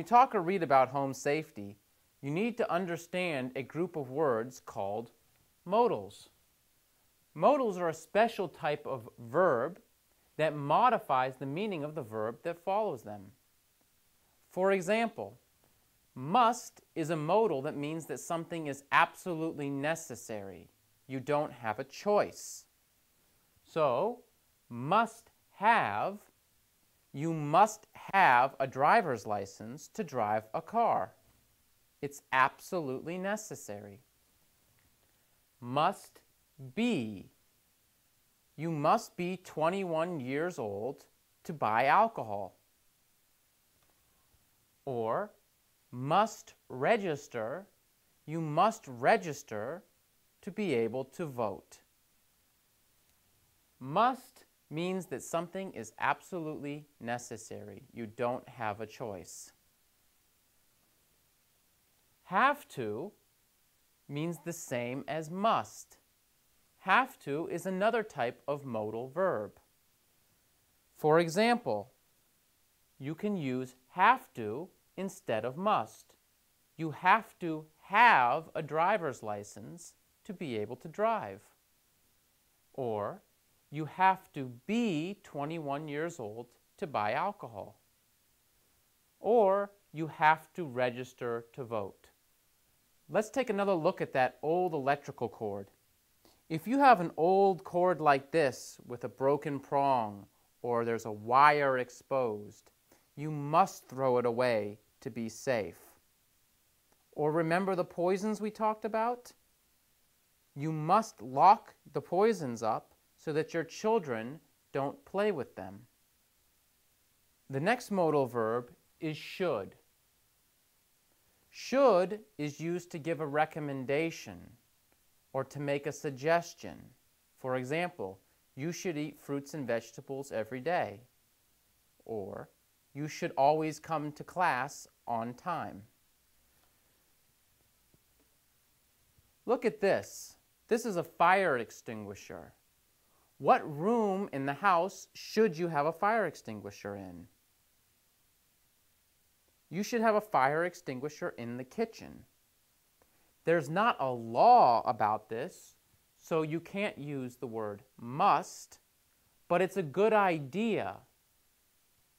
talk or read about home safety, you need to understand a group of words called modals. Modals are a special type of verb that modifies the meaning of the verb that follows them. For example, must is a modal that means that something is absolutely necessary. You don't have a choice. So, must have, you must have a driver's license to drive a car. It's absolutely necessary. Must be, you must be 21 years old to buy alcohol. Or, must register, you must register to be able to vote. Must means that something is absolutely necessary. You don't have a choice. Have to means the same as must. Have to is another type of modal verb. For example, you can use have to instead of must. You have to have a driver's license to be able to drive. Or, you have to be 21 years old to buy alcohol. Or, you have to register to vote. Let's take another look at that old electrical cord. If you have an old cord like this with a broken prong, or there's a wire exposed, you must throw it away to be safe. Or remember the poisons we talked about? You must lock the poisons up so that your children don't play with them. The next modal verb is should. Should is used to give a recommendation or to make a suggestion. For example, you should eat fruits and vegetables every day. Or, you should always come to class on time. Look at this. This is a fire extinguisher. What room in the house should you have a fire extinguisher in? You should have a fire extinguisher in the kitchen. There's not a law about this, so you can't use the word must, but it's a good idea.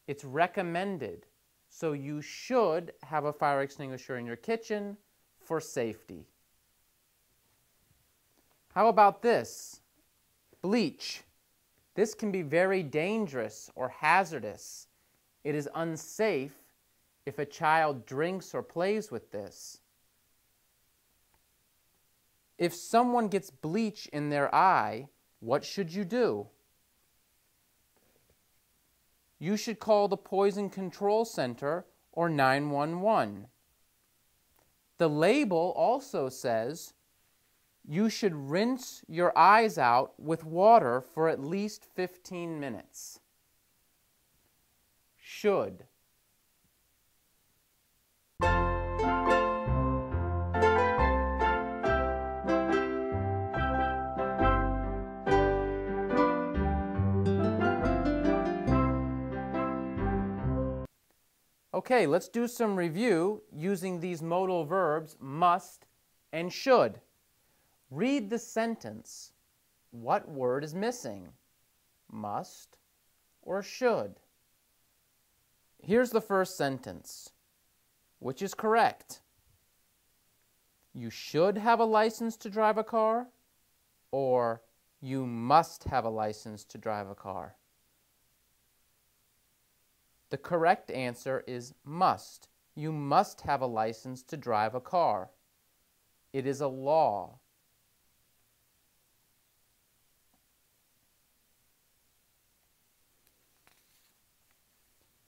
It's recommended, so you should have a fire extinguisher in your kitchen for safety. How about this? Bleach. This can be very dangerous or hazardous. It is unsafe if a child drinks or plays with this. If someone gets bleach in their eye, what should you do? You should call the Poison Control Center or 911. The label also says you should rinse your eyes out with water for at least 15 minutes. Should. Okay, let's do some review using these modal verbs must and should. Read the sentence. What word is missing? Must or should? Here's the first sentence. Which is correct? You should have a license to drive a car, or you must have a license to drive a car? The correct answer is must. You must have a license to drive a car. It is a law.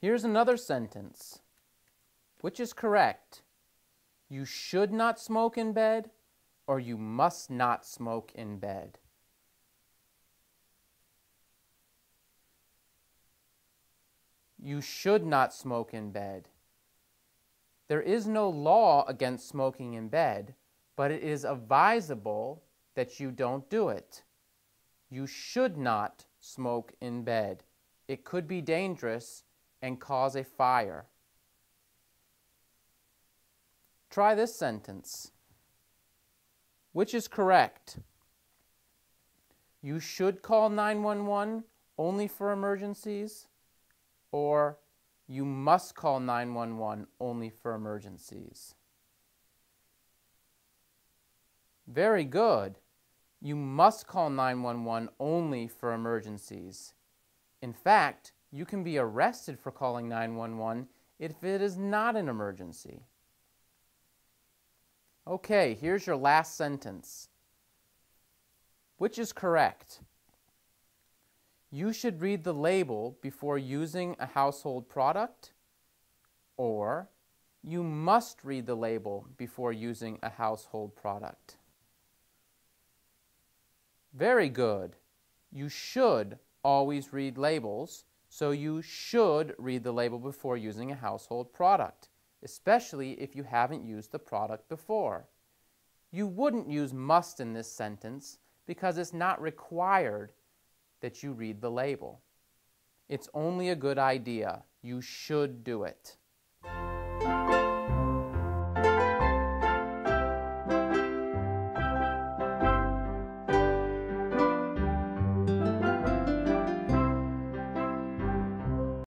Here's another sentence. Which is correct? You should not smoke in bed, or you must not smoke in bed? You should not smoke in bed. There is no law against smoking in bed, but it is advisable that you don't do it. You should not smoke in bed. It could be dangerous and cause a fire. try this sentence. Which is correct? You should call 911 only for emergencies, or you must call 911 only for emergencies? Very good. You must call 911 only for emergencies. In fact, you can be arrested for calling 911 if it is not an emergency. Okay, here's your last sentence. Which is correct? You should read the label before using a household product, or you must read the label before using a household product. Very good. You should always read labels, so you should read the label before using a household product, especially if you haven't used the product before. You wouldn't use must in this sentence because it's not required that you read the label. It's only a good idea. You should do it.